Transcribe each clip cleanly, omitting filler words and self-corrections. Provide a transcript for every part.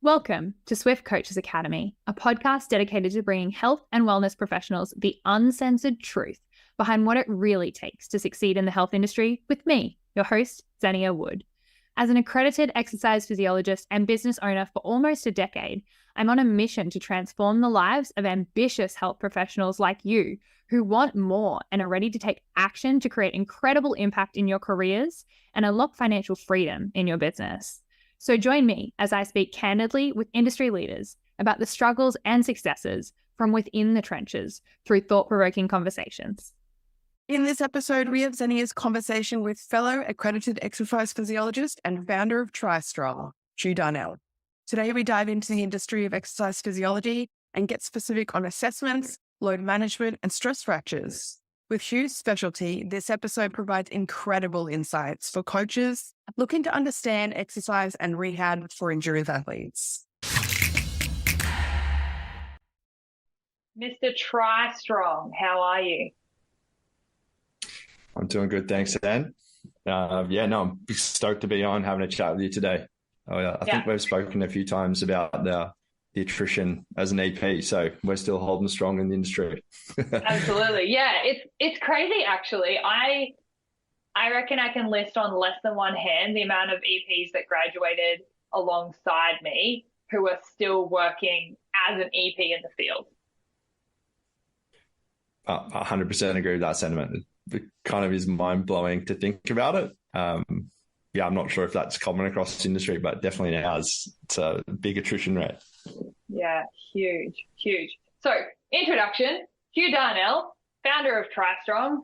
Welcome to Swift Coaches Academy, a podcast dedicated to bringing health and wellness professionals the uncensored truth behind what it really takes to succeed in the health industry with me, your host, Zenia Wood. As an accredited exercise physiologist and business owner for almost a decade, I'm on a mission to transform the lives of ambitious health professionals like you who want more and are ready to take action to create incredible impact in your careers and unlock financial freedom in your business. So join me as I speak candidly with industry leaders about the struggles and successes from within the trenches through thought-provoking conversations. In this episode, we have Zenia's conversation with fellow accredited exercise physiologist and founder of TriStrong, Huw Darnell. Today, we dive into the industry of exercise physiology and get specific on assessments, load management, and stress fractures. With Huw's specialty, this episode provides incredible insights for coaches looking to understand exercise and rehab for endurance athletes. Mr. TriStrong, how are you? I'm doing good, thanks, Anne. I'm stoked to be on having a chat with you today. I think we've spoken a few times about the attrition as an EP, so we're still holding strong in the industry. Absolutely. Yeah, it's crazy actually. I reckon I can list on less than one hand the amount of EPs that graduated alongside me who are still working as an EP in the field. 100% agree with that sentiment. It kind of is mind-blowing to think about it. I'm not sure if that's common across the industry, but definitely now it's a big attrition rate. Yeah, huge. So, introduction, Huw Darnell, founder of TriStrong,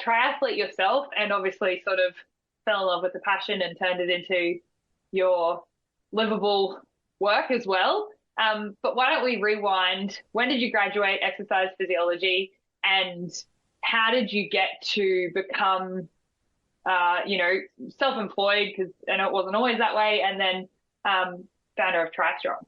triathlete yourself, and obviously sort of fell in love with the passion and turned it into your livable work as well. But why don't we rewind? When did you graduate exercise physiology, and how did you get to become, self-employed? Because I know it wasn't always that way, and then founder of TriStrong.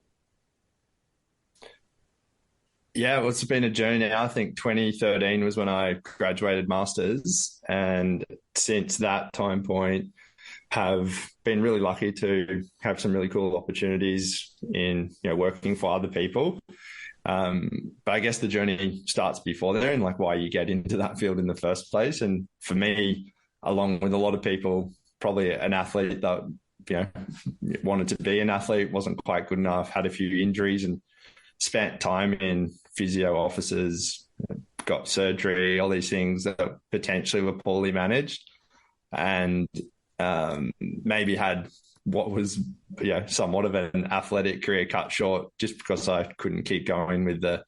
Yeah, well, it's been a journey now. I think 2013 was when I graduated masters, and since that time point have been really lucky to have some really cool opportunities in working for other people. But I guess the journey starts before there, and like why you get into that field in the first place. And for me, along with a lot of people, probably an athlete that wanted to be an athlete, wasn't quite good enough, had a few injuries, and spent time in physio offices, got surgery, all these things that potentially were poorly managed, and maybe had what was somewhat of an athletic career cut short just because I couldn't keep going with the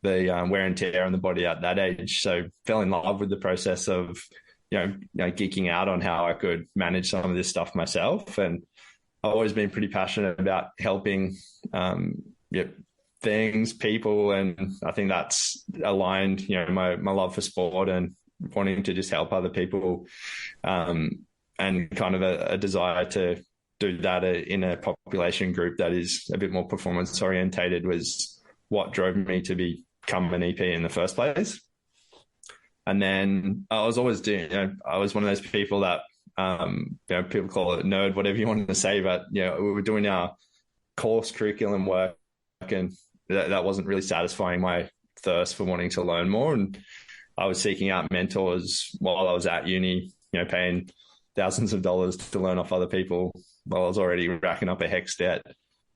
wear and tear on the body at that age. So fell in love with the process of geeking out on how I could manage some of this stuff myself, and I've always been pretty passionate about helping things, people, and I think that's aligned, my love for sport and wanting to just help other people, and kind of a desire to do that in a population group that is a bit more performance orientated was what drove me to become an EP in the first place. And then I was always doing, I was one of those people that, people call it nerd, whatever you want to say, but, we were doing our course curriculum work, and that wasn't really satisfying my thirst for wanting to learn more. And I was seeking out mentors while I was at uni, paying thousands of dollars to learn off other people while I was already racking up a HECS debt.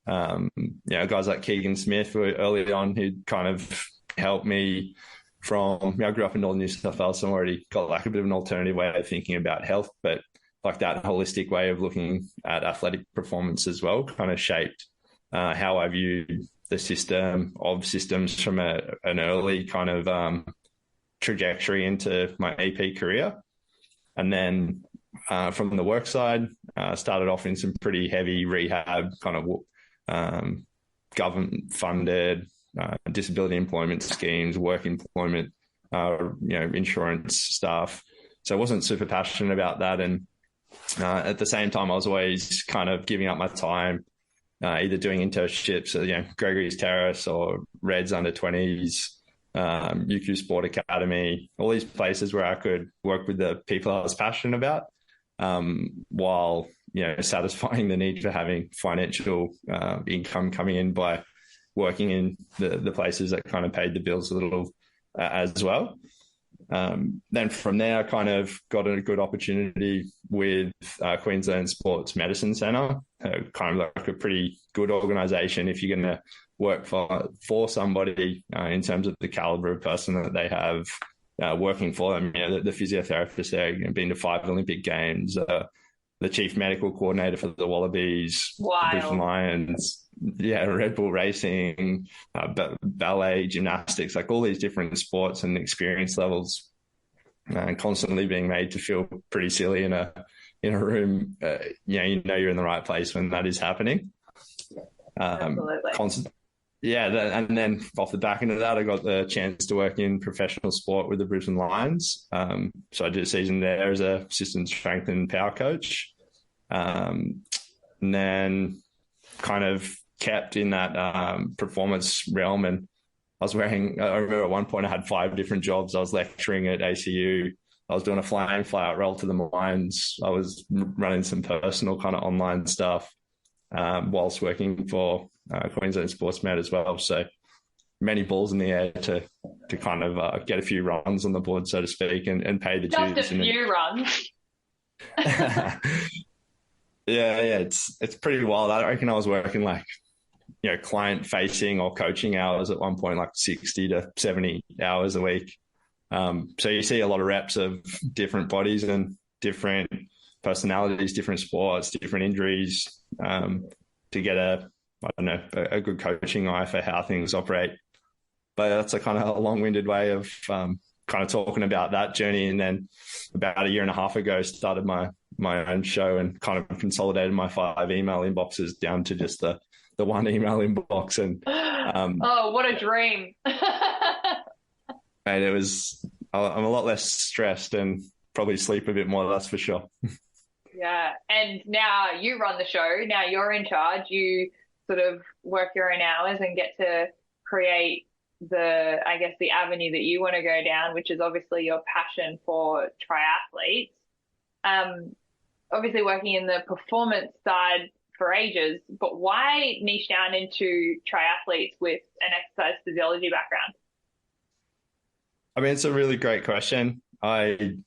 Guys like Keegan Smith were early on who kind of helped me from, I grew up in Northern New South Wales, so I already got like a bit of an alternative way of thinking about health, but like that holistic way of looking at athletic performance as well kind of shaped how I viewed the system of systems from an early kind of trajectory into my AP career. And then from the work side, started off in some pretty heavy rehab kind of government funded disability employment schemes, work employment, insurance stuff. So I wasn't super passionate about that. And at the same time, I was always kind of giving up my time, either doing internships at Gregory's Terrace or Reds under 20s, UQ Sport Academy, all these places where I could work with the people I was passionate about, while satisfying the need for having financial income coming in by working in the places that kind of paid the bills a little as well. Then from there, I kind of got a good opportunity with Queensland Sports Medicine Centre, kind of like a pretty good organisation if you're going to work for somebody in terms of the calibre of person that they have working for them. The physiotherapist there, been to 5 Olympic Games, the chief medical coordinator for the Wallabies, the Brisbane Lions, Red Bull Racing, ballet, gymnastics, like all these different sports and experience levels, and constantly being made to feel pretty silly in a room. You're in the right place when that is happening. Absolutely. And then off the back end of that, I got the chance to work in professional sport with the Brisbane Lions. So I did a season there as an assistant strength and power coach. And then kind of kept in that performance realm. And I remember at one point I had 5 different jobs. I was lecturing at ACU. I was doing a fly-in, fly-out roll to the mines. I was running some personal kind of online stuff whilst working for Queensland Sports Med as well. So many balls in the air to kind of get a few runs on the board, so to speak, and pay the dues. Just a few runs. Yeah, it's pretty wild. I reckon I was working like, client facing or coaching hours at one point, like 60 to 70 hours a week. So you see a lot of reps of different bodies and different personalities, different sports, different injuries, to get a good coaching eye for how things operate. But that's a kind of a long-winded way of kind of talking about that journey. And then about 1.5 years ago, started my own show and kind of consolidated my 5 email inboxes down to just the one email inbox. And oh, what a dream. And I'm a lot less stressed and probably sleep a bit more, that's for sure. Yeah. And now you run the show. Now you're in charge. You sort of work your own hours and get to create the avenue that you want to go down, which is obviously your passion for triathletes. Obviously working in the performance side for ages, but why niche down into triathletes with an exercise physiology background? I mean, it's a really great question. When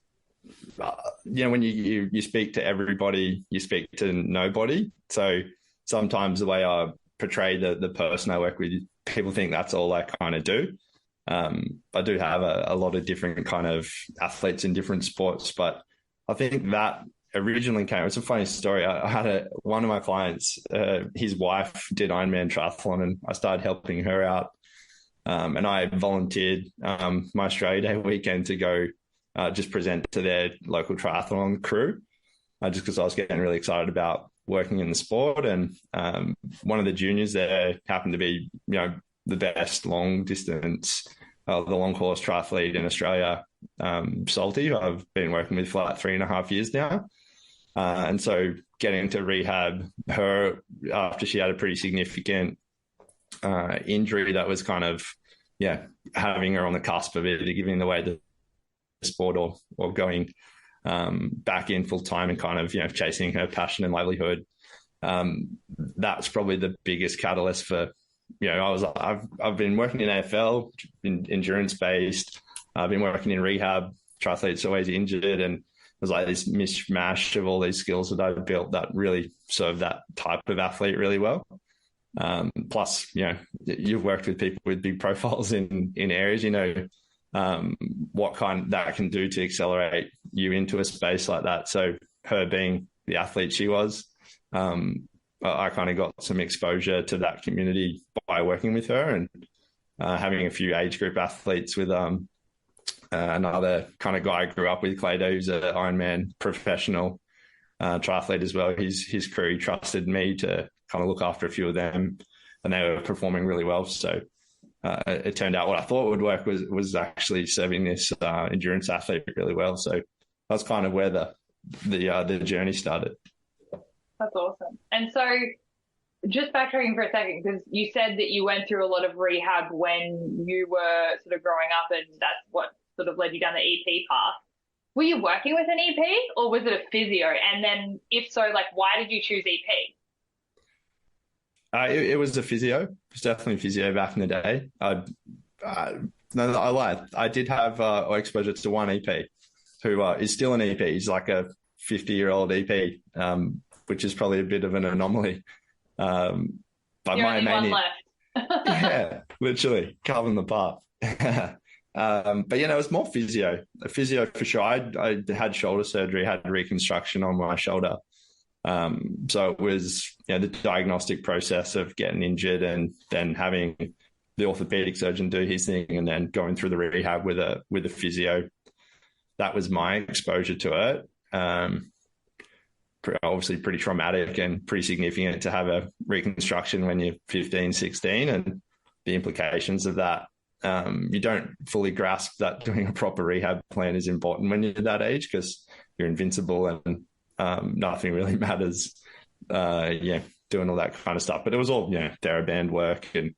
you speak to everybody, you speak to nobody. So sometimes the way I portray the person I work with, people think that's all I kind of do. I do have a lot of different kind of athletes in different sports, but I think that originally it's a funny story. I had one of my clients, his wife did Ironman triathlon, and I started helping her out. And I volunteered my Australia Day weekend to go just present to their local triathlon crew, just because I was getting really excited about working in the sport. And one of the juniors there happened to be, the best long distance, the long course triathlete in Australia, Salty, who I've been working with for like 3.5 years now. And so getting to rehab her after she had a pretty significant injury that was kind of, having her on the cusp of either giving away the sport or going back in full time and kind of, chasing her passion and livelihood. That's probably the biggest catalyst for, I've been working in AFL, endurance based. I've been working in rehab. Triathlete's always injured, and there's like this mishmash of all these skills that I've built that really serve that type of athlete really well. Plus, you've worked with people with big profiles in areas, what kind that can do to accelerate you into a space like that. So her being the athlete she was, I kind of got some exposure to that community by working with her and having a few age group athletes with another kind of guy I grew up with, Clado, who's an Ironman professional triathlete as well. His crew trusted me to kind of look after a few of them, and they were performing really well. So it turned out what I thought would work was actually serving this endurance athlete really well. So that's kind of where the journey started. That's awesome. And so just backtracking for a second, because you said that you went through a lot of rehab when you were sort of growing up, and that's what sort of led you down the EP path. were you working with an EP or was it a physio? And then if so, like, why did you choose EP? It was a physio. It was definitely physio back in the day. No, I lied. I did have exposure to one EP who is still an EP. He's like a 50-year-old EP, which is probably a bit of an anomaly. But You're only one left. Yeah, literally carving the path. But it was more physio. A physio for sure. I had shoulder surgery, had reconstruction on my shoulder. So it was the diagnostic process of getting injured and then having the orthopedic surgeon do his thing and then going through the rehab with a physio. That was my exposure to it. Obviously pretty traumatic and pretty significant to have a reconstruction when you're 15, 16 and the implications of that. You don't fully grasp that doing a proper rehab plan is important when you're that age because you're invincible and nothing really matters. Doing all that kind of stuff. But it was all, TheraBand work and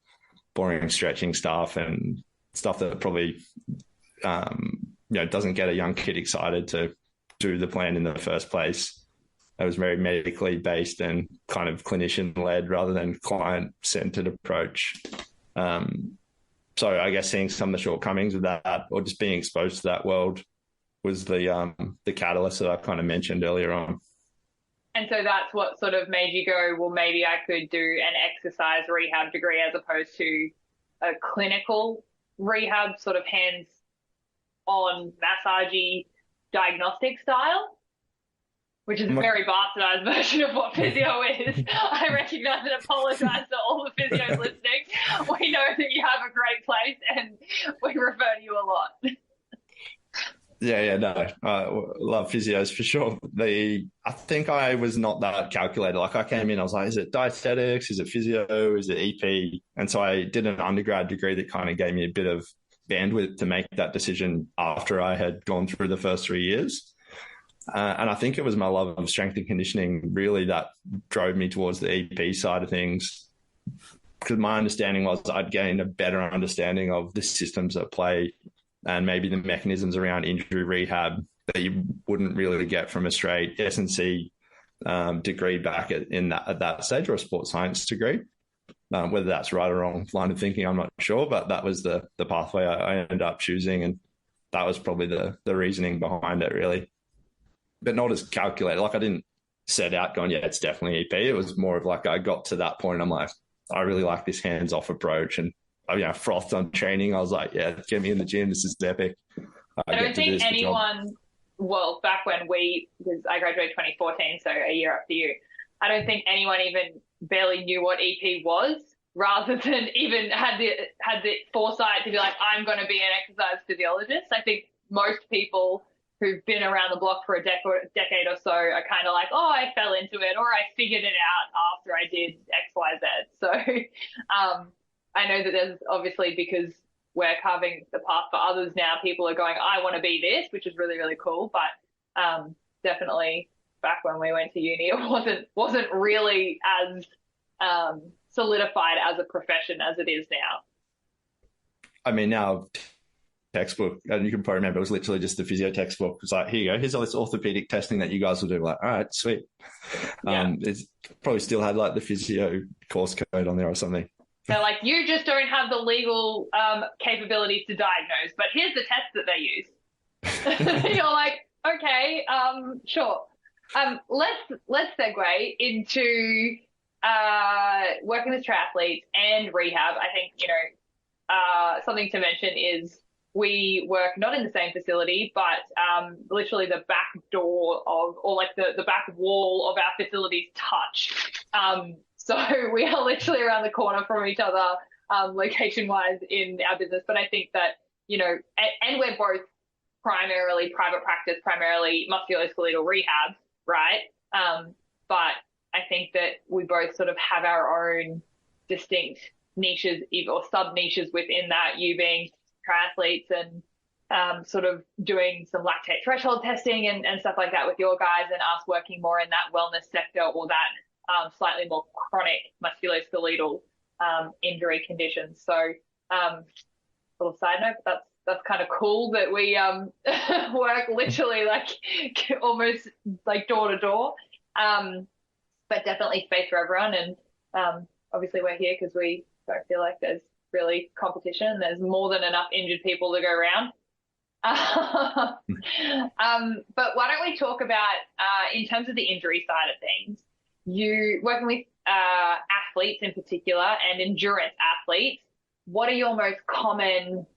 boring stretching stuff and stuff that probably, doesn't get a young kid excited to do the plan in the first place. It was very medically based and kind of clinician led rather than client centered approach. So I guess seeing some of the shortcomings of that or just being exposed to that world was the catalyst that I kind of mentioned earlier on. And so that's what sort of made you go, well, maybe I could do an exercise rehab degree as opposed to a clinical rehab, sort of hands-on massagey diagnostic style, which is a very bastardized version of what physio is. I recognise and apologise to all the physios listening. We know that you have a great place and we refer to you a lot. Love physios for sure. I think I was not that calculated. Like I came in, I was like, is it dietetics? Is it physio? Is it EP? And so I did an undergrad degree that kind of gave me a bit of bandwidth to make that decision after I had gone through the first 3 years. And I think it was my love of strength and conditioning really that drove me towards the EP side of things. Because my understanding was I'd gained a better understanding of the systems at play and maybe the mechanisms around injury rehab that you wouldn't really get from a straight S&C degree back at that stage or a sports science degree. Whether that's right or wrong line of thinking, I'm not sure, but that was the pathway I ended up choosing, and that was probably the reasoning behind it, really. But not as calculated. Like I didn't set out going, yeah, it's definitely EP. It was more of like I got to that point and I'm like, I really like this hands-off approach, and frothed on training. I was like, yeah, get me in the gym. This is epic. I don't think anyone, well, back when because I graduated 2014, so a year after you, I don't think anyone even barely knew what EP was, rather than even had the foresight to be like, I'm going to be an exercise physiologist. I think most people who've been around the block for a decade or so are kind of like, oh, I fell into it, or I figured it out after I did X, Y, Z. So I know that there's obviously, because we're carving the path for others now, people are going, I want to be this, which is really, really cool. But definitely back when we went to uni, it wasn't really as solidified as a profession as it is now. I mean, now textbook, and you can probably remember, it was literally just the physio textbook. It was like, here you go, here's all this orthopedic testing that you guys will do. Like, all right, sweet. Yeah. It's probably still had like the physio course code on there or something. They're like, you just don't have the legal capabilities to diagnose, but here's the test that they use. You're like, okay, sure. Let's segue into working with triathletes and rehab. I think, something to mention is we work not in the same facility, but literally the back door or like the back wall of our facilities touch. So we are literally around the corner from each other, location-wise in our business. But I think that, and we're both primarily private practice, primarily musculoskeletal rehab, right? But I think that we both sort of have our own distinct niches or sub-niches within that, you being triathletes and sort of doing some lactate threshold testing and stuff like that with your guys, and us working more in that wellness sector or that slightly more chronic musculoskeletal injury conditions. So little side note, but that's kind of cool that we work literally like almost like door to door. But definitely space for everyone. And obviously we're here because we don't feel like there's really competition. There's more than enough injured people to go around. But why don't we talk about, in terms of the injury side of things, you working with athletes in particular and endurance athletes, what are your most common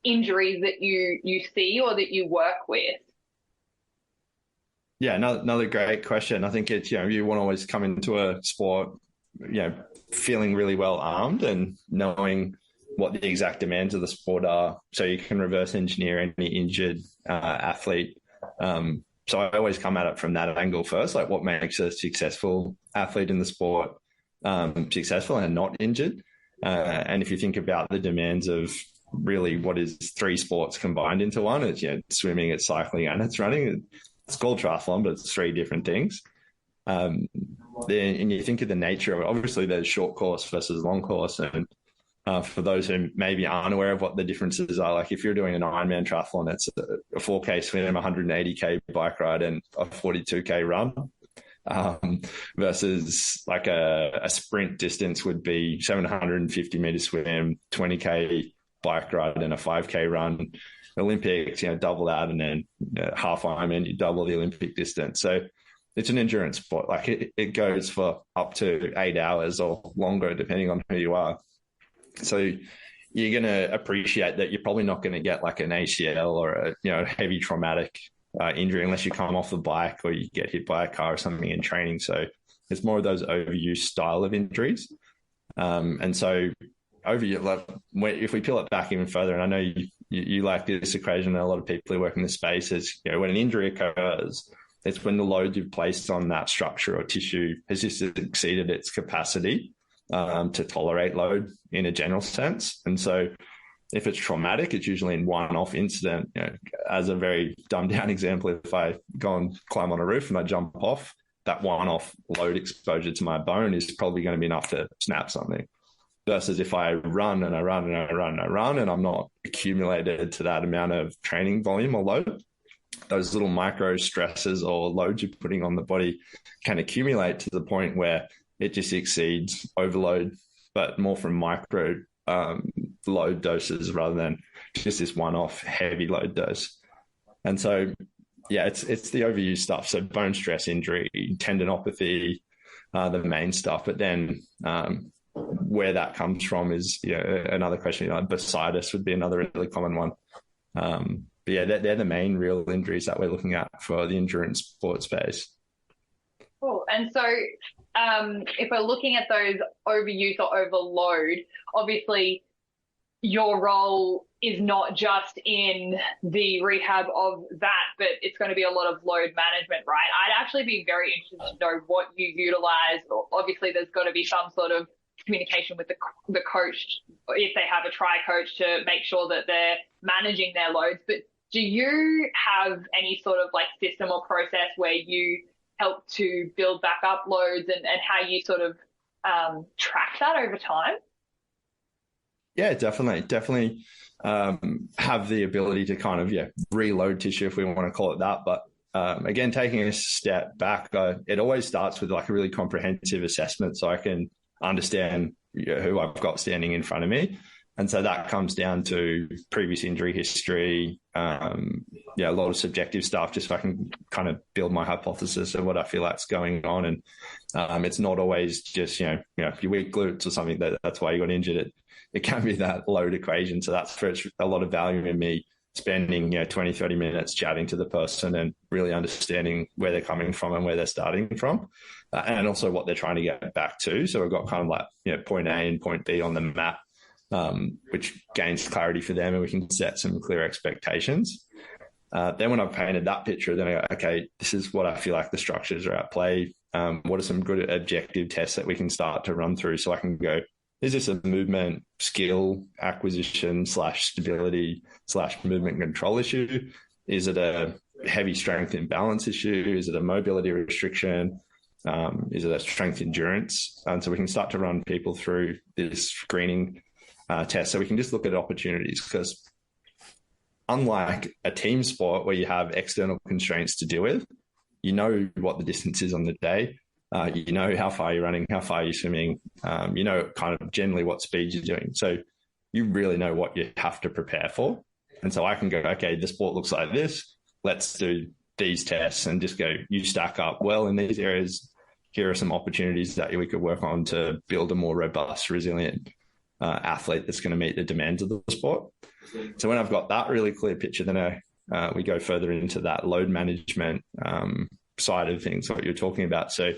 injuries that you see or that you work with? Yeah, another great question. I think it's, you want to always come into a sport, feeling really well armed and knowing what the exact demands of the sport are, so you can reverse engineer any injured athlete. So I always come at it from that angle first, like what makes a successful athlete in the sport successful and not injured. And if you think about the demands of really what is 3 sports combined into one, it's swimming, it's cycling, and it's running. It's called triathlon, but it's 3 different things. And you think of the nature of it. Obviously, there's short course versus long course, and for those who maybe aren't aware of what the differences are, like if you're doing an Ironman triathlon, it's a 4K swim, 180K bike ride, and a 42K run, versus like a sprint distance would be 750 meter swim, 20K bike ride, and a 5K run. Olympics, double that, and then half Ironman, you double the Olympic distance. So it's an endurance sport. Like it goes for up to 8 hours or longer, depending on who you are. So you're going to appreciate that you're probably not going to get like an ACL or a heavy traumatic injury unless you come off the bike or you get hit by a car or something in training. So it's more of those overuse style of injuries. And so if we peel it back even further, and I know you like this equation, and a lot of people who work in this space is, when an injury occurs, it's when the load you've placed on that structure or tissue has just exceeded its capacity to tolerate load in a general sense. And so if it's traumatic, it's usually in one-off incident. As a very dumbed down example, if I go and climb on a roof and I jump off, that one-off load exposure to my bone is probably going to be enough to snap something. Versus if I run and I run and I run and I run and I'm not accumulated to that amount of training volume or load, those little micro stresses or loads you're putting on the body can accumulate to the point where it just exceeds overload, but more from micro load doses rather than just this one-off heavy load dose. And so, it's the overuse stuff. So bone stress injury, tendinopathy, the main stuff. But then where that comes from is another question. Bursitis would be another really common one. But they're the main real injuries that we're looking at for the endurance sport space. Cool. And so if we're looking at those overuse or overload, obviously your role is not just in the rehab of that, but it's going to be a lot of load management, right? I'd actually be very interested to know what you utilize. Obviously, there's got to be some sort of communication with the coach, if they have a tri coach, to make sure that they're managing their loads. But do you have any sort of like system or process where you help to build back up loads and how you sort of track that over time? Yeah, definitely have the ability to kind of, reload tissue, if we want to call it that. But again, taking a step back, it always starts with like a really comprehensive assessment so I can understand who I've got standing in front of me. And so that comes down to previous injury history, a lot of subjective stuff, just so I can kind of build my hypothesis of what I feel like's going on. And it's not always just, your weak glutes or something that's why you got injured. It can be that load equation. So that's for a lot of value in me spending, 20, 30 minutes chatting to the person and really understanding where they're coming from and where they're starting from, and also what they're trying to get back to. So we've got kind of like, point A and point B on the map, which gains clarity for them, and we can set some clear expectations. Then when I've painted that picture, then I go, okay, this is what I feel like the structures are at play. What are some good objective tests that we can start to run through so I can go, is this a movement skill acquisition / stability / movement control issue? Is it a heavy strength imbalance issue? Is it a mobility restriction? Is it a strength endurance? And so we can start to run people through this screening test, so we can just look at opportunities, because unlike a team sport where you have external constraints to deal with, you know what the distance is on the day. You know how far you're running, how far you're swimming. You know kind of generally what speed you're doing. So you really know what you have to prepare for. And so I can go, okay, the sport looks like this. Let's do these tests and just go, you stack up well in these areas. Here are some opportunities that we could work on to build a more robust, resilient athlete that's going to meet the demands of the sport. So when I've got that really clear picture, then we go further into that load management side of things, what you're talking about. So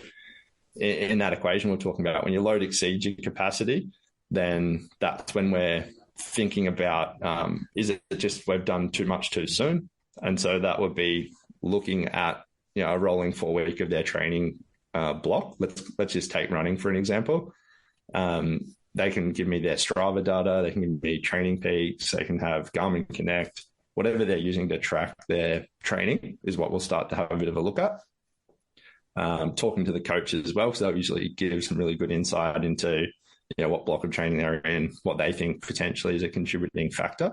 in that equation, we're talking about when your load exceeds your capacity, then that's when we're thinking about, is it just we've done too much too soon? And so that would be looking at, a rolling 4-week of their training block. Let's just take running for an example. They can give me their Strava data. They can give me training peaks. They can have Garmin Connect. Whatever they're using to track their training is what we'll start to have a bit of a look at. Talking to the coaches as well, because they'll usually give some really good insight into what block of training they're in, what they think potentially is a contributing factor.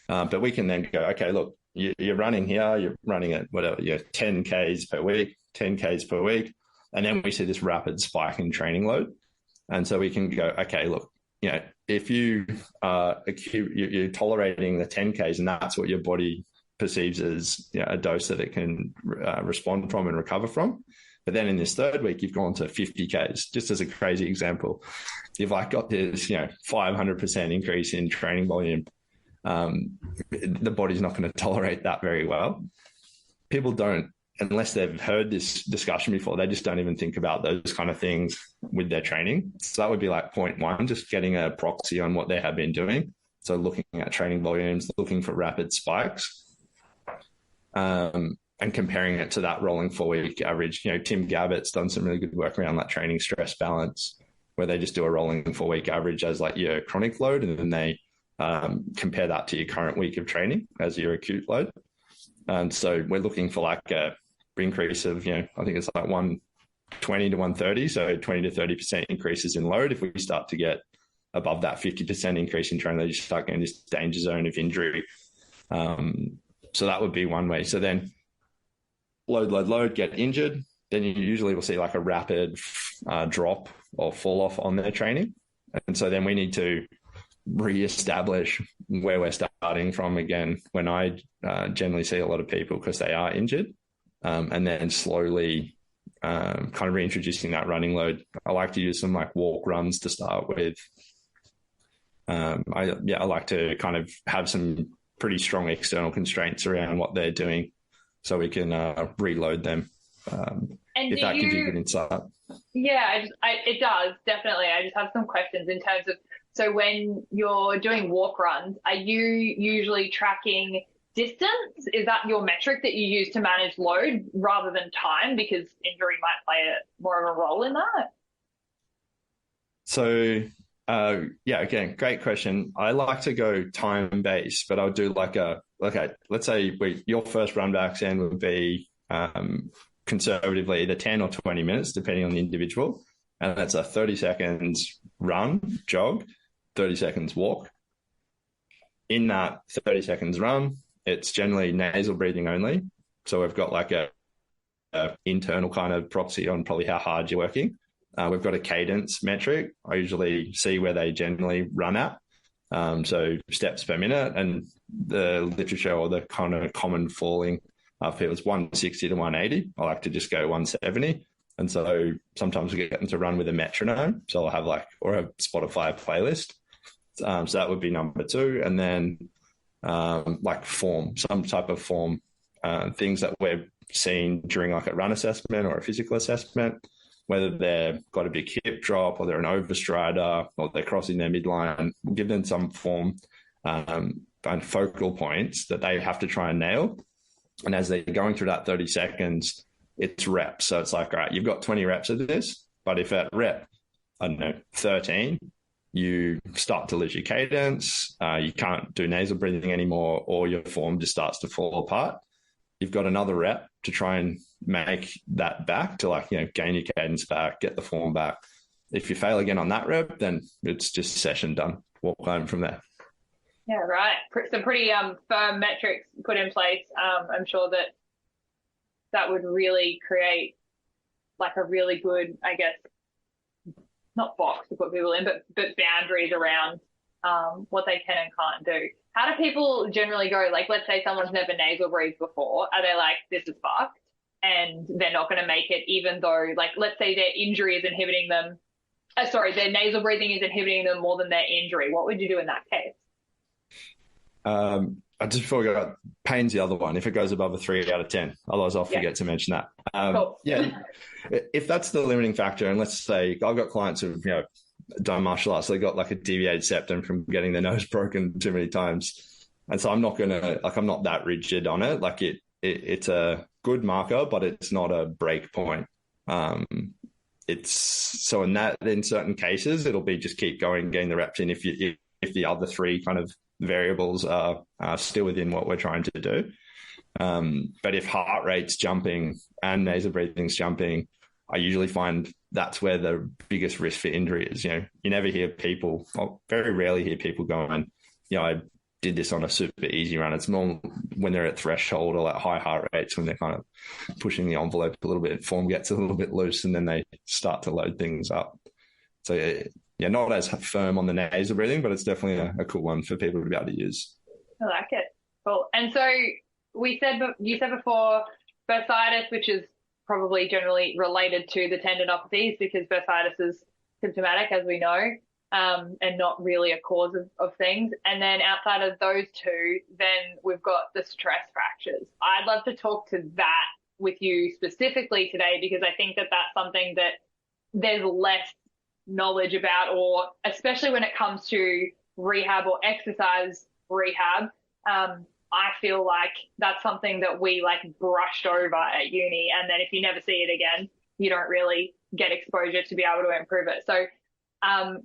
But we can then go, okay, look, you're running here, you're running at whatever, 10 Ks per week, 10 Ks per week. And then we see this rapid spike in training load. And so we can go, okay, look, if you're tolerating the 10 Ks and that's what your body perceives as a dose that it can respond from and recover from. But then in this third week, you've gone to 50 Ks, just as a crazy example. You've got this, 500% increase in training volume. The body's not going to tolerate that very well. People don't, unless they've heard this discussion before, they just don't even think about those kind of things with their training. So that would be like point one, just getting a proxy on what they have been doing. So looking at training volumes, looking for rapid spikes, and comparing it to that rolling 4-week average. Tim Gabbett's done some really good work around that training stress balance, where they just do a rolling 4-week average as your chronic load, and then they compare that to your current week of training as your acute load. And so we're looking for a increase of, I think it's 120 to 130. So 20 to 30% increases in load. If we start to get above that 50% increase in training, you start getting this danger zone of injury. So that would be one way. So then load, get injured. Then you usually will see a rapid drop or fall off on their training. And so then we need to reestablish where we're starting from again, when I generally see a lot of people because they are injured, and then slowly kind of reintroducing that running load. I like to use some walk runs to start with. I like to kind of have some pretty strong external constraints around what they're doing so we can reload them. If that gives you good insight. Yeah, it does, definitely. I just have some questions in terms of, so when you're doing walk runs, are you usually tracking distance? Is that your metric that you use to manage load rather than time, because injury might play more of a role in that? So, again, great question. I like to go time-based, but I'll do let's say your first run back then would be conservatively either 10 or 20 minutes, depending on the individual. And that's a 30 seconds run, jog, 30 seconds walk. In that 30 seconds run, it's generally nasal breathing only. So we've got a internal kind of proxy on probably how hard you're working. We've got a cadence metric. I usually see where they generally run at. So steps per minute, and the literature or the kind of common falling of people is 160 to 180. I like to just go 170. And so sometimes we get them to run with a metronome. So I'll have or a Spotify playlist. So that would be number two. And then form, some type of form, things that we're seeing during a run assessment or a physical assessment, whether they've got a big hip drop or they're an overstrider or they're crossing their midline. We'll give them some form and focal points that they have to try and nail. And as they're going through that 30 seconds, it's reps. So it's all right, you've got 20 reps of this, but if at rep, 13, you start to lose your cadence, you can't do nasal breathing anymore, or your form just starts to fall apart, you've got another rep to try and make that back to gain your cadence back, get the form back. If you fail again on that rep, then it's just session done. Walk home from there. Yeah, right. Some pretty firm metrics put in place. I'm sure that would really create like a really good, I guess, not box to put people in, but boundaries around what they can and can't do. How do people generally go? Like, let's say someone's never nasal breathed before. Are they like, this is fucked, and they're not going to make it, even though, like, let's say their injury is inhibiting them. Their nasal breathing is inhibiting them more than their injury. What would you do in that case? Just before we go, pain's the other one. If it goes above a 3 out of 10, otherwise I'll forget to mention that. Cool. Yeah, if that's the limiting factor, and let's say I've got clients who've done martial arts, so they got like a deviated septum from getting their nose broken too many times, and so I'm not that rigid on it. Like it's a good marker, but it's not a break point. It's so in certain cases it'll be just keep going, getting the reps in. If the other three kind of variables are still within what we're trying to do. But if heart rate's jumping and nasal breathing's jumping, I usually find that's where the biggest risk for injury is. You never hear people, or very rarely hear people going, I did this on a super easy run. It's more when they're at threshold or at high heart rates, when they're kind of pushing the envelope a little bit, form gets a little bit loose, and then they start to load things up. So yeah, not as firm on the nasal breathing, but it's definitely a cool one for people to be able to use. I like it. Cool. And so you said before bursitis, which is probably generally related to the tendinopathies, because bursitis is symptomatic, as we know, and not really a cause of things. And then outside of those two, then we've got the stress fractures. I'd love to talk to that with you specifically today, because I think that that's something that there's less knowledge about, or especially when it comes to rehab or exercise rehab. I feel like that's something that we like brushed over at uni, and then if you never see it again, you don't really get exposure to be able to improve it. So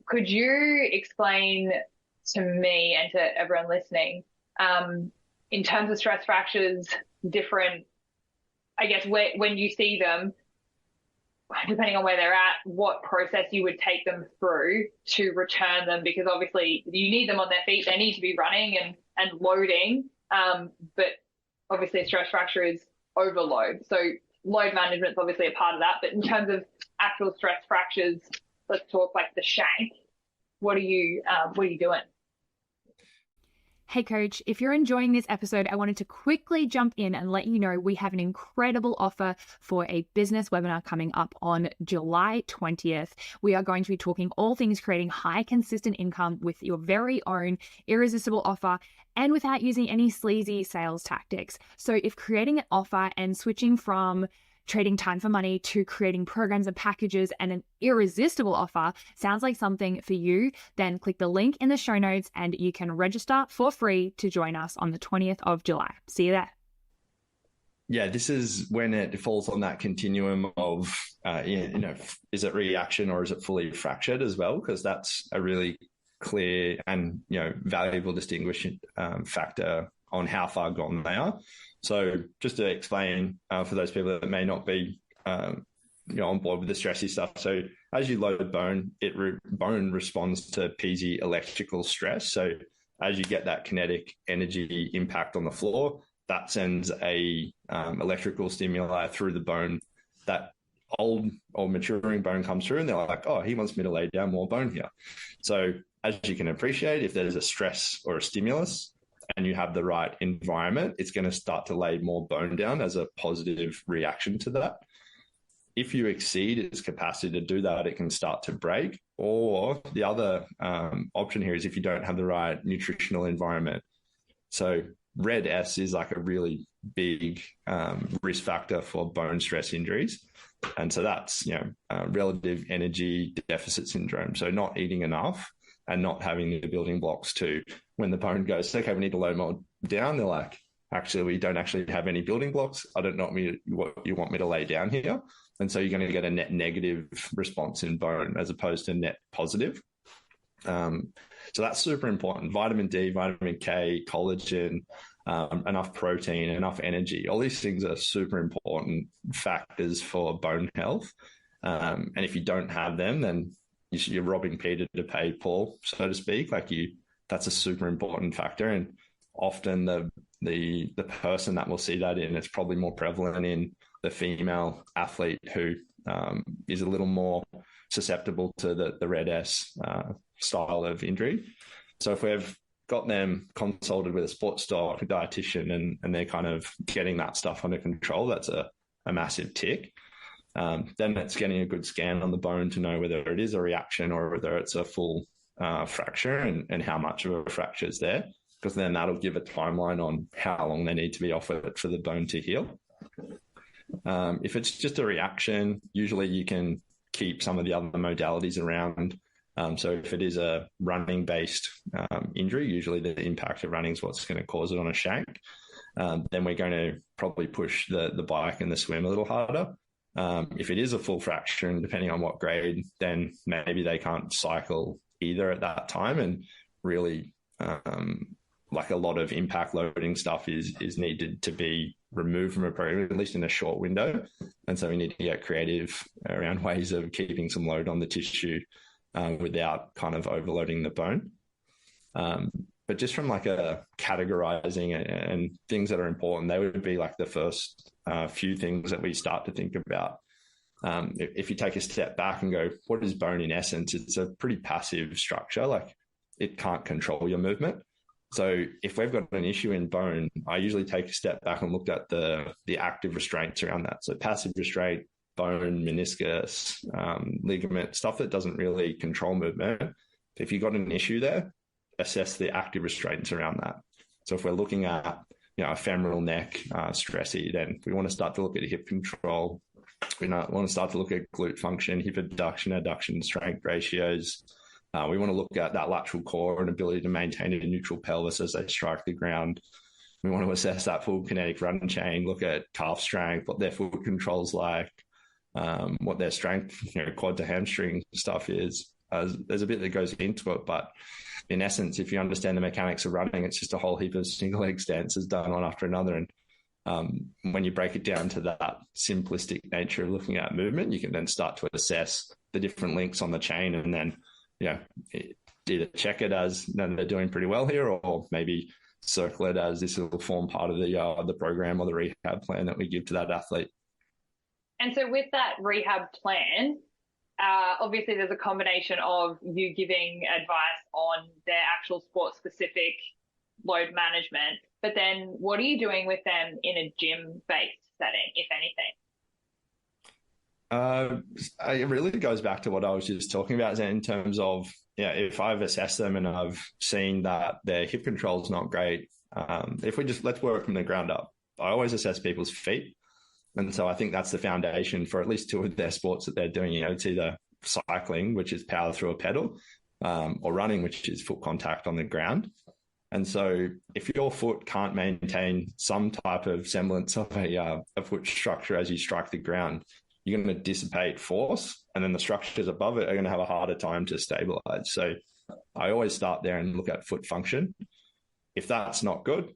could you explain to me and to everyone listening, in terms of stress fractures, different, I guess, when you see them, depending on where they're at, what process you would take them through to return them, because obviously you need them on their feet. They need to be running and loading. But obviously stress fracture is overload. So load management is obviously a part of that. But in terms of actual stress fractures, let's talk like the shank. What are you doing? Hey coach, if you're enjoying this episode, I wanted to quickly jump in and let you know we have an incredible offer for a business webinar coming up on July 20th. We are going to be talking all things creating high consistent income with your very own irresistible offer and without using any sleazy sales tactics. So if creating an offer and switching from trading time for money to creating programs and packages and an irresistible offer sounds like something for you, then click the link in the show notes and you can register for free to join us on the 20th of July. See you there. Yeah, this is when it falls on that continuum of, is it reaction or is it fully fractured as well? Because that's a really clear and, valuable distinguishing factor on how far gone they are. So just to explain for those people that may not be on board with the stressy stuff. So as you load bone, bone responds to piezo electrical stress. So as you get that kinetic energy impact on the floor, that sends a electrical stimuli through the bone. That old or maturing bone comes through and they're like, oh, he wants me to lay down more bone here. So as you can appreciate, if there's a stress or a stimulus, and you have the right environment, it's going to start to lay more bone down as a positive reaction to that. If you exceed its capacity to do that, it can start to break. Or the other option here is if you don't have the right nutritional environment. So red S is like a really big risk factor for bone stress injuries. And so that's, relative energy deficit syndrome. So not eating enough and not having the building blocks to, when the bone goes, okay, we need to load more down, they're like, actually, we don't actually have any building blocks. I don't know what you want me to lay down here. And so you're going to get a net negative response in bone as opposed to net positive. So that's super important. Vitamin D, vitamin K, collagen, enough protein, enough energy. All these things are super important factors for bone health. And if you don't have them, then you're robbing Peter to pay Paul, so to speak. Like you that's a super important factor. And often the person that will see that in, it's probably more prevalent in the female athlete who is a little more susceptible to the red S style of injury. So if we've got them consulted with a sports doc, a dietitian, and they're kind of getting that stuff under control, that's a massive tick. Then it's getting a good scan on the bone to know whether it is a reaction or whether it's a full fracture and how much of a fracture is there, because then that'll give a timeline on how long they need to be off it for the bone to heal. If it's just a reaction, usually you can keep some of the other modalities around. So if it is a running-based injury, usually the impact of running is what's going to cause it on a shank. Then we're going to probably push the bike and the swim a little harder. If it is a full fracture, and depending on what grade, then maybe they can't cycle either at that time. And really, like a lot of impact loading stuff is needed to be removed from a program, at least in a short window. And so we need to get creative around ways of keeping some load on the tissue without kind of overloading the bone. But just from like a categorizing and things that are important, they would be like the first few things that we start to think about. If you take a step back and go, what is bone in essence? It's a pretty passive structure. Like it can't control your movement. So if we've got an issue in bone, I usually take a step back and look at the active restraints around that. So passive restraint, bone, meniscus, ligament, stuff that doesn't really control movement. If you've got an issue there, assess the active restraints around that. So if we're looking at, a femoral neck stressy, then we want to start to look at hip control. We want to start to look at glute function, hip adduction strength ratios. We want to look at that lateral core and ability to maintain a neutral pelvis as they strike the ground. We want to assess that full kinetic run chain, look at calf strength, what their foot control's like, what their strength, quad to hamstring stuff is. There's a bit that goes into it, but in essence, if you understand the mechanics of running, it's just a whole heap of single leg stances done one after another. And when you break it down to that simplistic nature of looking at movement, you can then start to assess the different links on the chain and then, either check it as they're doing pretty well here, or maybe circle it as this will form part of the program or the rehab plan that we give to that athlete. And so with that rehab plan, obviously there's a combination of you giving advice on their actual sport-specific load management, but then what are you doing with them in a gym-based setting, if anything? It really goes back to what I was just talking about in terms of, if I've assessed them and I've seen that their hip control is not great, let's work from the ground up. I always assess people's feet. And so I think that's the foundation for at least two of their sports that they're doing. It's either cycling, which is power through a pedal, or running, which is foot contact on the ground. And so if your foot can't maintain some type of semblance of a foot structure as you strike the ground, you're going to dissipate force, and then the structures above it are going to have a harder time to stabilize. So I always start there and look at foot function. If that's not good,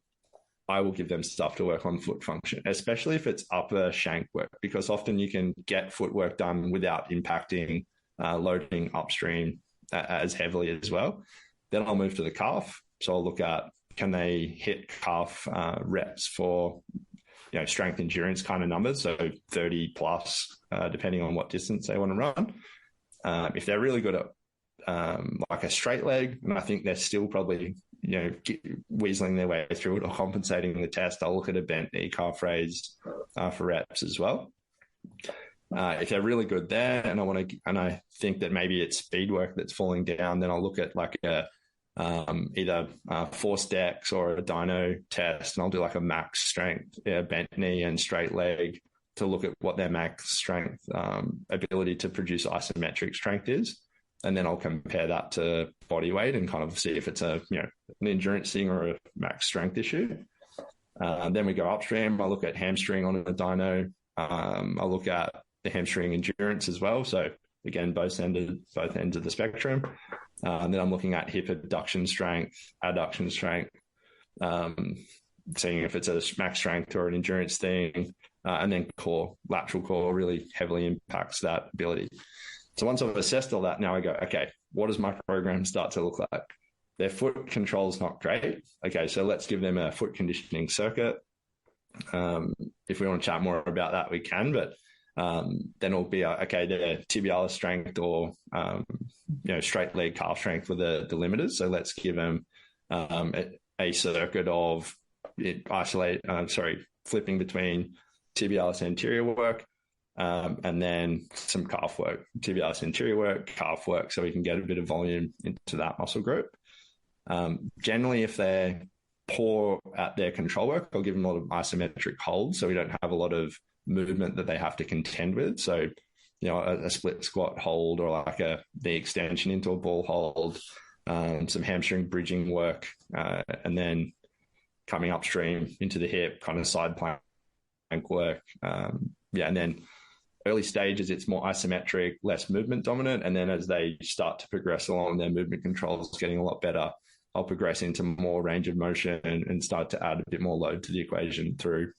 I will give them stuff to work on foot function, especially if it's upper shank work, because often you can get footwork done without impacting loading upstream as heavily as well. Then I'll move to the calf. So I'll look at, can they hit calf reps for strength endurance kind of numbers, so 30 plus, depending on what distance they want to run. If they're really good at like a straight leg, and I think they're still probably weaseling their way through it or compensating the test, I'll look at a bent knee calf raise for reps as well. If they're really good there, and I think that maybe it's speed work that's falling down, then I'll look at like either force decks or a dyno test, and I'll do like a max strength bent knee and straight leg to look at what their max strength ability to produce isometric strength is. And then I'll compare that to body weight and kind of see if it's an endurance thing or a max strength issue. Then we go upstream. I look at hamstring on a dyno. I look at the hamstring endurance as well. So again, both ends of the spectrum. And then I'm looking at hip adduction strength, adduction strength, seeing if it's a max strength or an endurance thing. And then lateral core really heavily impacts that ability. So once I've assessed all that, now I go, okay, what does my program start to look like? their foot control is not great. Okay, so let's give them a foot conditioning circuit. If we want to chat more about that, we can, but then it'll be, okay, their tibialis strength or, straight leg calf strength were the limiters. So let's give them a circuit of flipping between tibialis anterior work, and then some calf work, tibialis anterior work, calf work, so we can get a bit of volume into that muscle group. Generally, if they're poor at their control work, I'll give them a lot of isometric holds, so we don't have a lot of movement that they have to contend with. So, a split squat hold, or like the extension into a ball hold, some hamstring bridging work, and then coming upstream into the hip, kind of side plank work. And then early stages, it's more isometric, less movement dominant. And then as they start to progress along, their movement control is getting a lot better. I'll progress into more range of motion and start to add a bit more load to the equation through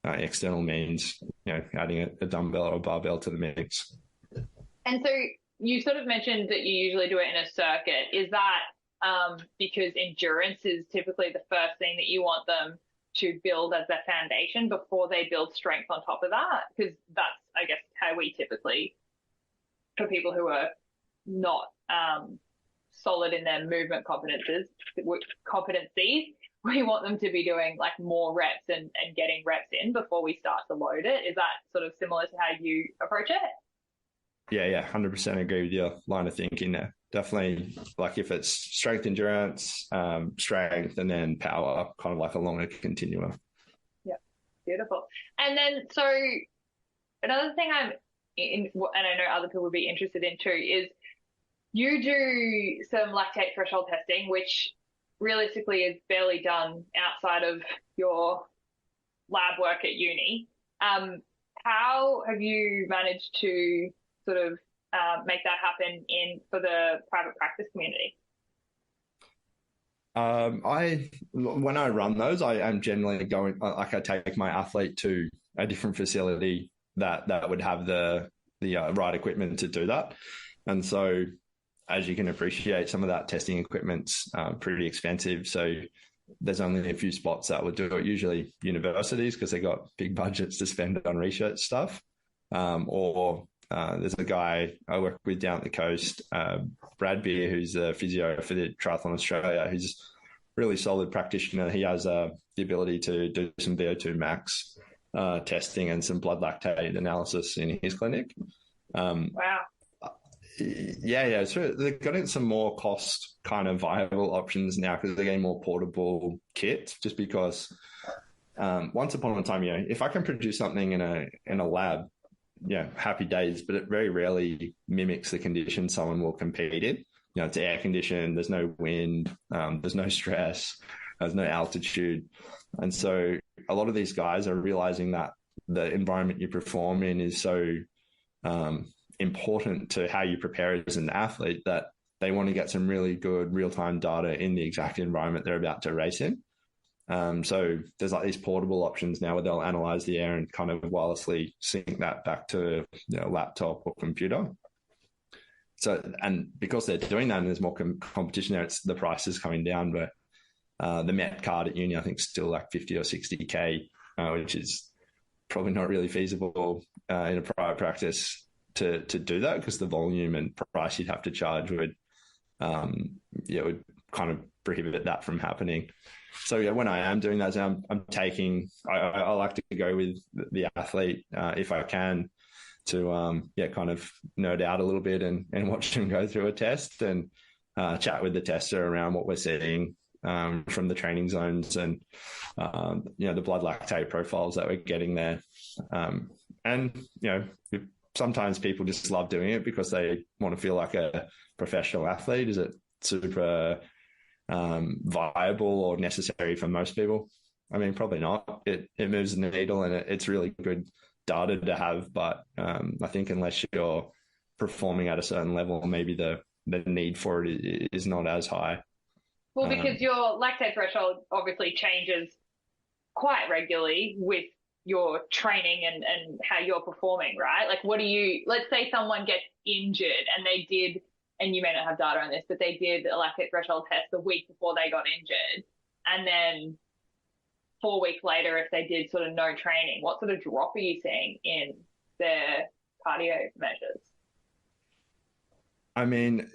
external means, adding a dumbbell or a barbell to the mix. And so you sort of mentioned that you usually do it in a circuit. Is that because endurance is typically the first thing that you want them to build as their foundation before they build strength on top of that? Because that's, I guess, how we typically, for people who are not solid in their movement competencies, we want them to be doing like more reps and getting reps in before we start to load it. Is that sort of similar to how you approach it? Yeah, 100% agree with your line of thinking there. Definitely, like if it's strength, endurance, strength, and then power, kind of like a longer continuum. Yeah, beautiful. And then, so another thing and I know other people would be interested in too, is you do some lactate threshold testing, which realistically is barely done outside of your lab work at uni. How have you managed to sort of make that happen for the private practice community? When I run those, I am generally going, like I take my athlete to a different facility that would have the right equipment to do that. And so, as you can appreciate, some of that testing equipment's pretty expensive. So there's only a few spots that would do it, usually universities, because they got big budgets to spend on research stuff. There's a guy I work with down at the coast, Brad Beer, who's a physio for the Triathlon Australia. He's a really solid practitioner. He has the ability to do some VO2 max testing and some blood lactate analysis in his clinic. Wow. Yeah. So they're getting some more cost kind of viable options now because they're getting more portable kits, just because once upon a time, if I can produce something in a lab, happy days, but it very rarely mimics the conditions someone will compete in. It's air conditioned, there's no wind, there's no stress, there's no altitude. And so a lot of these guys are realizing that the environment you perform in is so important to how you prepare as an athlete that they want to get some really good real-time data in the exact environment they're about to race in. So there's like these portable options now where they'll analyze the air and kind of wirelessly sync that back to laptop or computer. So, and because they're doing that and there's more competition there, the price is coming down. But the Met card at uni, I think, is still like 50 or 60K, which is probably not really feasible in a private practice to do that, because the volume and price you'd have to charge would kind of prohibit that from happening. So when I am doing that, I'm taking, I like to go with the athlete if I can to kind of nerd out a little bit and watch them go through a test and chat with the tester around what we're seeing from the training zones and the blood lactate profiles that we're getting there. Sometimes people just love doing it because they want to feel like a professional athlete. Is it super viable or necessary for most people? I mean, probably not. It moves the needle and it's really good data to have. But I think unless you're performing at a certain level, maybe the need for it is not as high. Well, because your lactate threshold obviously changes quite regularly with your training and how you're performing, right? Like let's say someone gets injured and they did and you may not have data on this, but they did a lactate threshold test the week before they got injured, and then 4 weeks later, if they did sort of no training, what sort of drop are you seeing in their cardio measures? I mean,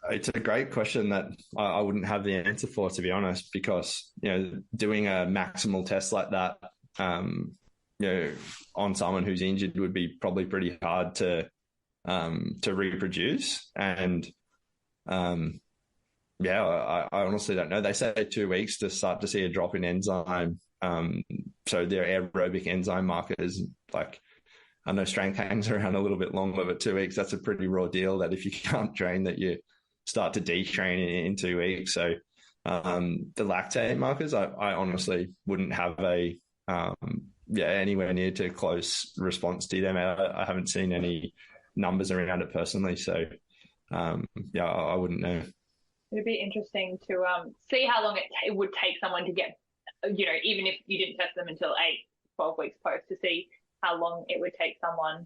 it's a great question that I wouldn't have the answer for, to be honest, because, doing a maximal test like that, on someone who's injured would be probably pretty hard to reproduce. And, I honestly don't know. They say 2 weeks to start to see a drop in enzyme. So their aerobic enzyme markers, like, I know strength hangs around a little bit longer, but 2 weeks, that's a pretty raw deal that if you can't train, that you start to detrain in 2 weeks. So the lactate markers, I honestly wouldn't have anywhere near to close response to them. I haven't seen any numbers around it personally. So, I wouldn't know. It'd be interesting to see how long it would take someone to get, even if you didn't test them until 12 weeks post, to see how long it would take someone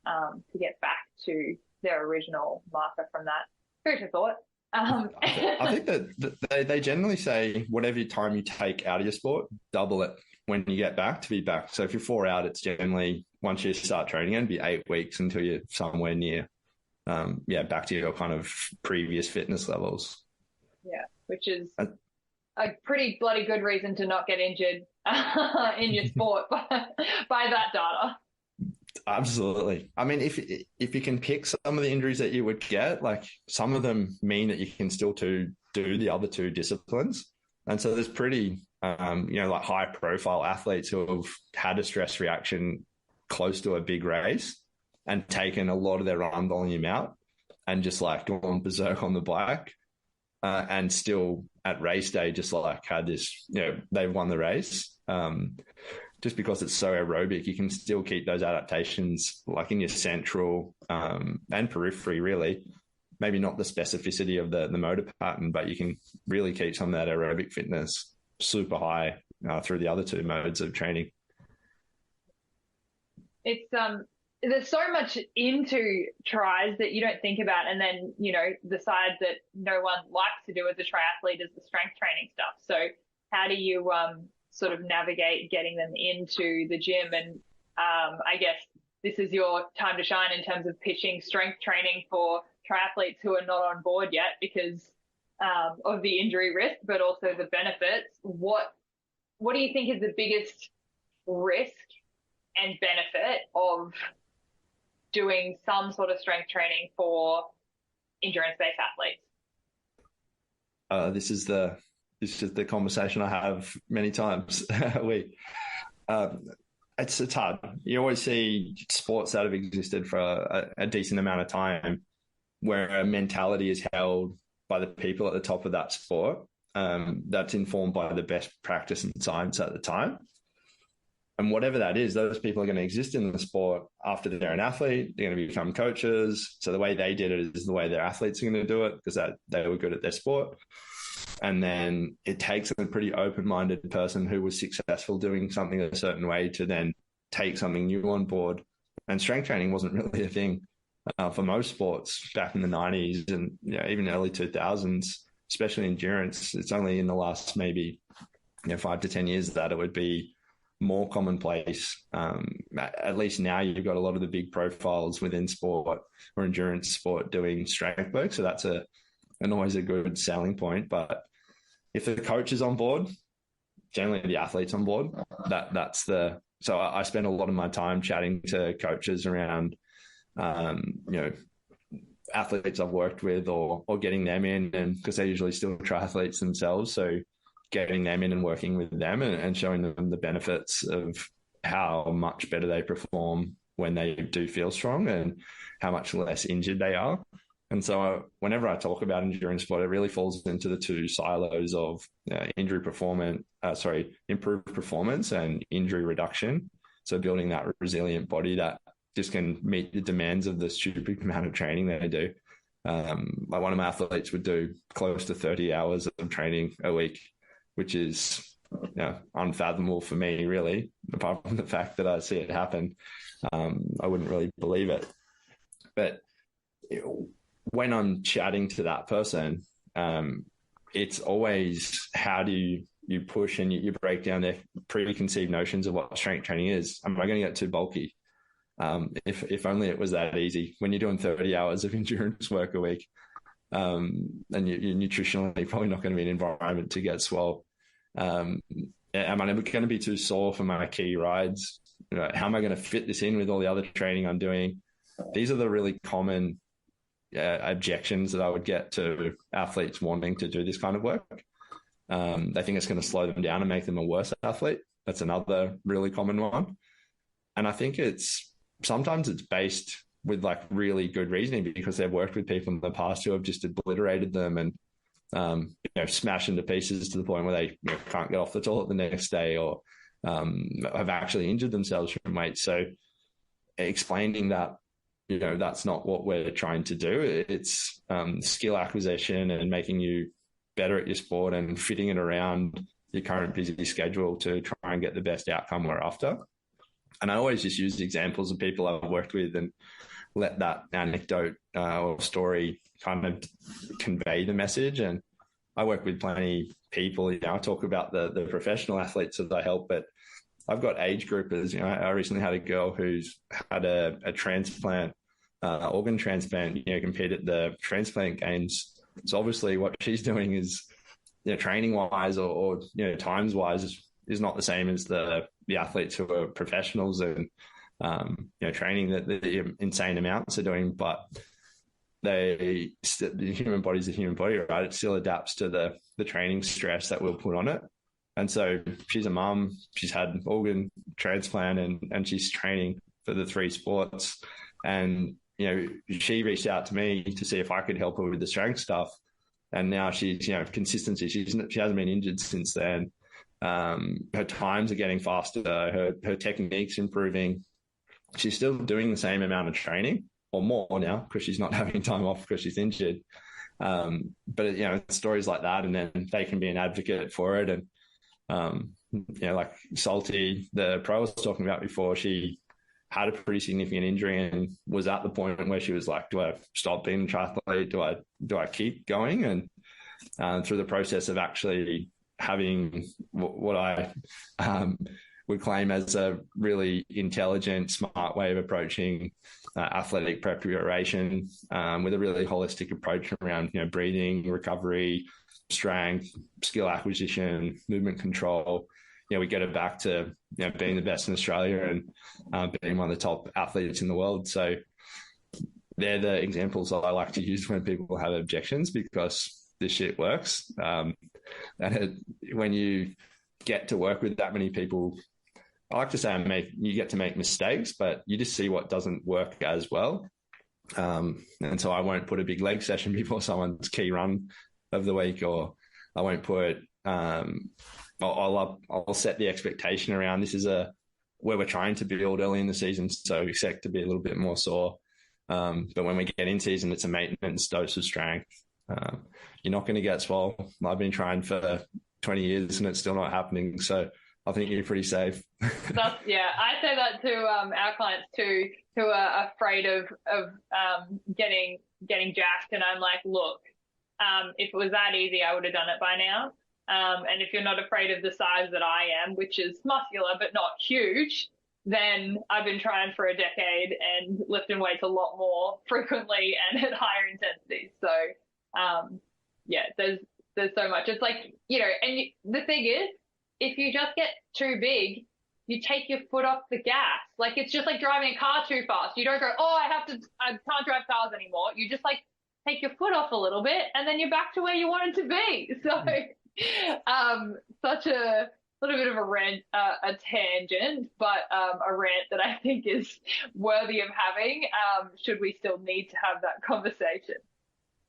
to get back to their original marker from that. Food for thought. I think that they generally say whatever time you take out of your sport, double it when you get back to be back. So if you're 4 out, it's generally, once you start training, it'd be 8 weeks until you're somewhere near, back to your kind of previous fitness levels. Yeah, which is a pretty bloody good reason to not get injured in your sport by that data. Absolutely. I mean, if you can pick some of the injuries that you would get, like some of them mean that you can still do the other two disciplines. And so there's pretty, like high profile athletes who have had a stress reaction close to a big race and taken a lot of their run volume out and just like gone berserk on the bike. And still at race day, just like had this, they've won the race. Just because it's so aerobic, you can still keep those adaptations like in your central and periphery, really. Maybe not the specificity of the motor pattern, but you can really keep some of that aerobic fitness super high through the other two modes of training. It's there's so much into tries that you don't think about, and then the side that no one likes to do as a triathlete is the strength training stuff. So how do you sort of navigate getting them into the gym? And I guess this is your time to shine in terms of pitching strength training for triathletes who are not on board yet because of the injury risk, but also the benefits. What do you think is the biggest risk and benefit of doing some sort of strength training for endurance-based athletes? This is the conversation I have many times a week. It's hard. You always see sports that have existed for a decent amount of time where a mentality is held by the people at the top of that sport that's informed by the best practice and science at the time. And whatever that is, those people are going to exist in the sport after they're an athlete. They're going to become coaches. So the way they did it is the way their athletes are going to do it because they were good at their sport. And then it takes a pretty open-minded person who was successful doing something a certain way to then take something new on board. And strength training wasn't really a thing for most sports back in the 90s and even early 2000s, especially endurance. It's only in the last maybe 5 to 10 years that it would be more commonplace. At least now you've got a lot of the big profiles within sport or endurance sport doing strength work. So that's always a good selling point. But if the coach is on board, generally the athlete's on board. So I spend a lot of my time chatting to coaches around, athletes I've worked with or getting them in, and because they're usually still triathletes themselves. So getting them in and working with them and showing them the benefits of how much better they perform when they do feel strong and how much less injured they are. And so whenever I talk about endurance sport, it really falls into the two silos of improved performance and injury reduction. So building that resilient body that just can meet the demands of the stupid amount of training that they do. Like one of my athletes would do close to 30 hours of training a week, which is unfathomable for me, really, apart from the fact that I see it happen. I wouldn't really believe it. But when I'm chatting to that person, it's always how do you push and you break down their preconceived notions of what strength training is. Am I going to get too bulky? If only it was that easy. When you're doing 30 hours of endurance work a week, and you're nutritionally probably not going to be an environment to get swole. Am I going to be too sore for my key rides? How am I going to fit this in with all the other training I'm doing? These are the really common objections that I would get to athletes wanting to do this kind of work. They think it's going to slow them down and make them a worse athlete. That's another really common one. And I think sometimes it's based with like really good reasoning because they've worked with people in the past who have just obliterated them and smashed into pieces to the point where they can't get off the toilet the next day or have actually injured themselves from weight. So explaining that, that's not what we're trying to do. It's skill acquisition and making you better at your sport and fitting it around your current busy schedule to try and get the best outcome we're after. And I always just use examples of people I've worked with and let that anecdote or story kind of convey the message. And I work with plenty of people. I talk about the professional athletes that I help, but I've got age groupers. I recently had a girl who's had a transplant, organ transplant, compared at the transplant games. So obviously what she's doing is, training wise or times wise is not the same as the athletes who are professionals and, training that the insane amounts are doing, but the human body's a human body, right? It still adapts to the training stress that we'll put on it. And so she's a mum, she's had an organ transplant and she's training for the 3 sports. And, she reached out to me to see if I could help her with the strength stuff. And now she's, consistency. She hasn't been injured since then. Her times are getting faster. Her technique's improving. She's still doing the same amount of training or more now because she's not having time off because she's injured. But stories like that, and then they can be an advocate for it. And, like Salty, the pro I was talking about before, she had a pretty significant injury and was at the point where she was like, do I stop being a triathlete? Do I keep going? And through the process of actually having what I would claim as a really intelligent, smart way of approaching athletic preparation with a really holistic approach around breathing, recovery, strength, skill acquisition, movement control. We get it back to being the best in Australia and being one of the top athletes in the world. So they're the examples that I like to use when people have objections because this shit works. When you get to work with that many people, I like to say you get to make mistakes, but you just see what doesn't work as well. And so I won't put a big leg session before someone's key run of the week, or I won't put I'll set the expectation around this is where we're trying to build early in the season, so expect to be a little bit more sore. But when we get in season, it's a maintenance dose of strength. You're not going to get swole. I've been trying for 20 years and it's still not happening. So I think you're pretty safe. I say that to our clients too, who are afraid of getting jacked. And I'm like, look, if it was that easy, I would have done it by now. And if you're not afraid of the size that I am, which is muscular but not huge, then I've been trying for a decade and lifting weights a lot more frequently and at higher intensities. So, there's so much. It's like, the thing is, if you just get too big, you take your foot off the gas. Like, it's just like driving a car too fast. You don't go, I can't drive cars anymore. You just like take your foot off a little bit and then you're back to where you wanted to be. So, such a little bit of a rant, a tangent, but a rant that I think is worthy of having, should we still need to have that conversation.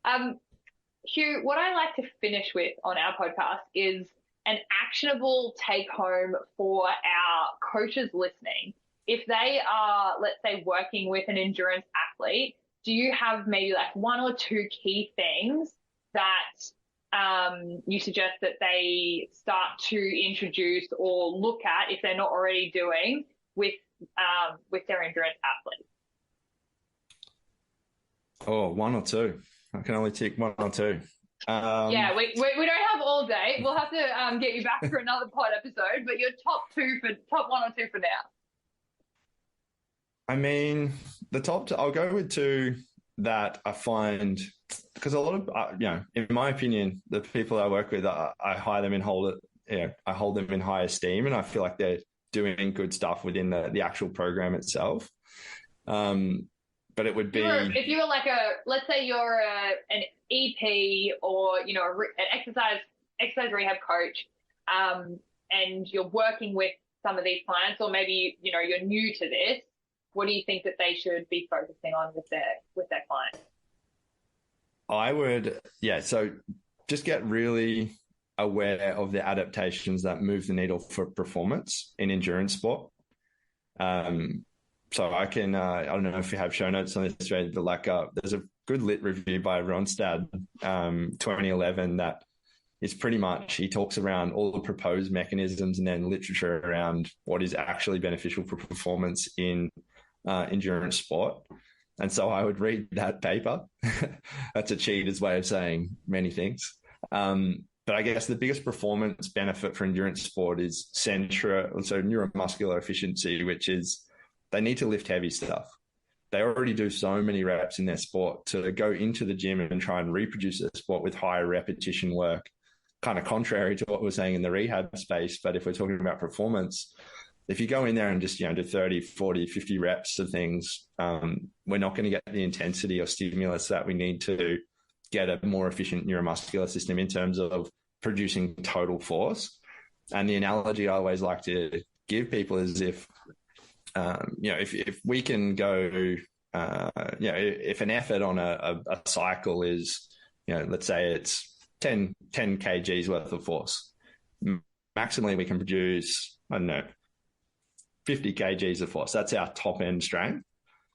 Huw, what I like to finish with on our podcast is an actionable take home for our coaches listening. If they are, let's say, working with an endurance athlete, do you have maybe like 1 or 2 key things that you suggest that they start to introduce or look at, if they're not already doing, with their endurance athletes? 1 or 2. I can only tick one or two. Yeah, we don't have all day. We'll have to get you back for another pod episode, but your top one or two for now. I mean, I'll go with two that I find, because a lot of, in my opinion, the people I work with, I hire them and I hold them in high esteem, and I feel like they're doing good stuff within the actual program itself. But it would be, if you were like let's say you're an EP or an exercise rehab coach, and you're working with some of these clients, or maybe you're new to this. What do you think that they should be focusing on with their clients? I would, so just get really aware of the adaptations that move the needle for performance in endurance sport. So I can, I don't know if you have show notes on this, but there's a good lit review by Ronstad, 2011, that is pretty much, he talks around all the proposed mechanisms and then literature around what is actually beneficial for performance in endurance sport. And so I would read that paper. That's a cheater's way of saying many things. But I guess the biggest performance benefit for endurance sport is neuromuscular efficiency, which is they need to lift heavy stuff. They already do so many reps in their sport. To go into the gym and try and reproduce their sport with higher repetition work, kind of contrary to what we're saying in the rehab space. But if we're talking about performance, if you go in there and just do 30, 40, 50 reps of things, we're not going to get the intensity or stimulus that we need to get a more efficient neuromuscular system in terms of producing total force. And the analogy I always like to give people is if we can go, if an effort on a cycle is, let's say it's 10 kgs worth of force, maximally we can produce, 50 kgs of force. That's our top end strength.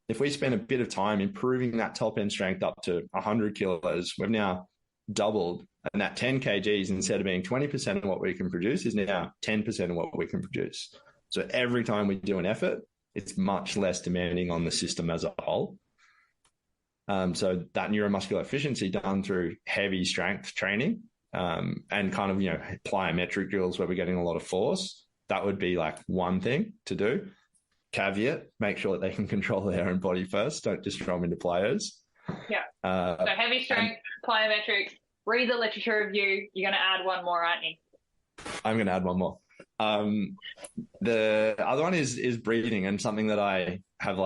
If we spend a bit of time improving that top end strength up to 100 kilos, we've now doubled. And that 10 kgs, instead of being 20% of what we can produce, is now 10% of what we can produce. So every time we do an effort, it's much less demanding on the system as a whole. So that neuromuscular efficiency done through heavy strength training and kind of, plyometric drills where we're getting a lot of force, that would be like one thing to do. Caveat, make sure that they can control their own body first. Don't just throw them into plyos. Yeah. So heavy strength, plyometrics, read the literature review. You're going to add one more, aren't you? I'm going to add one more. The other one is breathing, and something that I have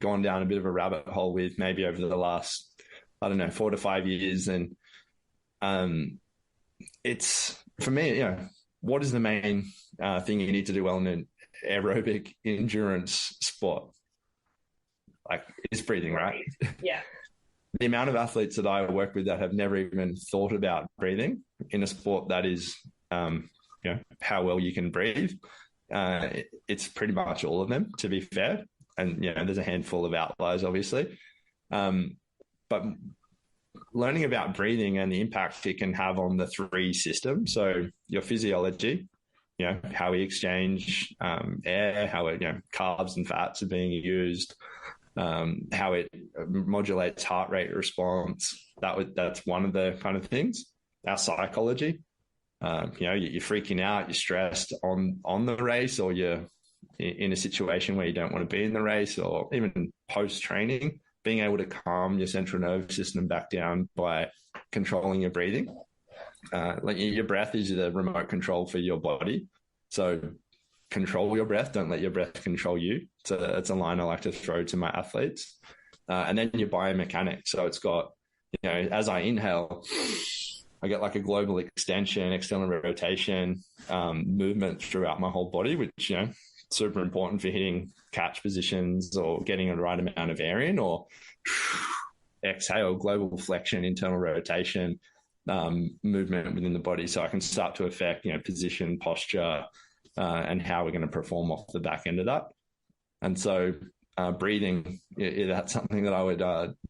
gone down a bit of a rabbit hole with maybe over the last, 4 to 5 years. And it's, for me, what is the main thing you need to do well in an aerobic endurance sport? It's breathing, right? Yeah. The amount of athletes that I work with that have never even thought about breathing in a sport that is, how well you can breathe. It's pretty much all of them, to be fair. And, there's a handful of outliers, obviously. But learning about breathing and the impact it can have on the three systems. So your physiology, how we exchange air, how carbs and fats are being used, how it modulates heart rate response. That's one of the kind of things. Our psychology, you're freaking out, you're stressed on the race, or you're in a situation where you don't want to be in the race, or even post-training, being able to calm your central nervous system back down by controlling your breathing. Your breath is the remote control for your body. So control your breath. Don't let your breath control you. So it's a line I like to throw to my athletes. And then your biomechanics. So it's got, as I inhale, I get a global extension, external rotation, movement throughout my whole body, which, super important for hitting catch positions or getting the right amount of air in, or exhale, global flexion, internal rotation, movement within the body. So I can start to affect, position, posture, and how we're going to perform off the back end of that. And so breathing, that's something that I would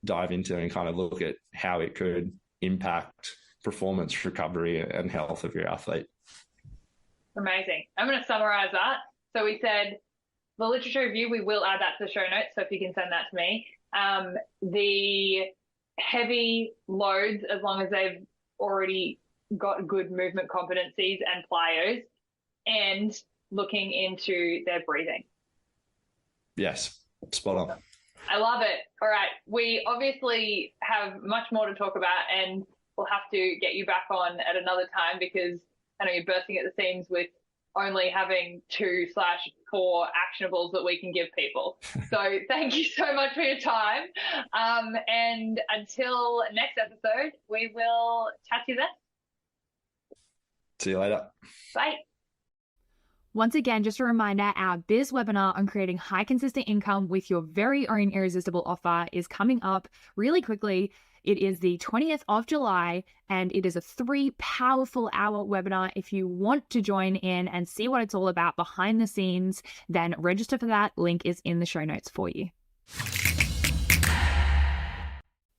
dive into and kind of look at how it could impact performance, recovery, and health of your athlete. Amazing. I'm going to summarize that. So we said the literature review, we will add that to the show notes. So if you can send that to me. The heavy loads as long as they've already got good movement competencies and plyos, and looking into their breathing. Yes, spot on. I love it. All right. We obviously have much more to talk about, and we'll have to get you back on at another time because I know you're bursting at the seams with only having 2/4 actionables that we can give people. So thank you so much for your time. And until next episode, we will chat to you then. See you later. Bye. Once again, just a reminder, our Biz webinar on creating high consistent income with your very own irresistible offer is coming up really quickly. It is the 20th of July, and it is a 3 powerful hour webinar. If you want to join in and see what it's all about behind the scenes, then register for that. Link is in the show notes for you.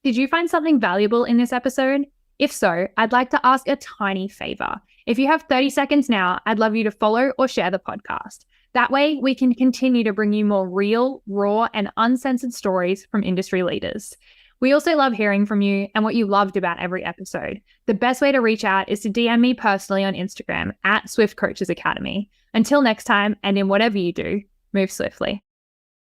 Did you find something valuable in this episode? If so, I'd like to ask a tiny favor. If you have 30 seconds now, I'd love you to follow or share the podcast. That way, we can continue to bring you more real, raw, and uncensored stories from industry leaders. We also love hearing from you and what you loved about every episode. The best way to reach out is to DM me personally on Instagram @SwiftCoachesAcademy. Until next time, and in whatever you do, move swiftly.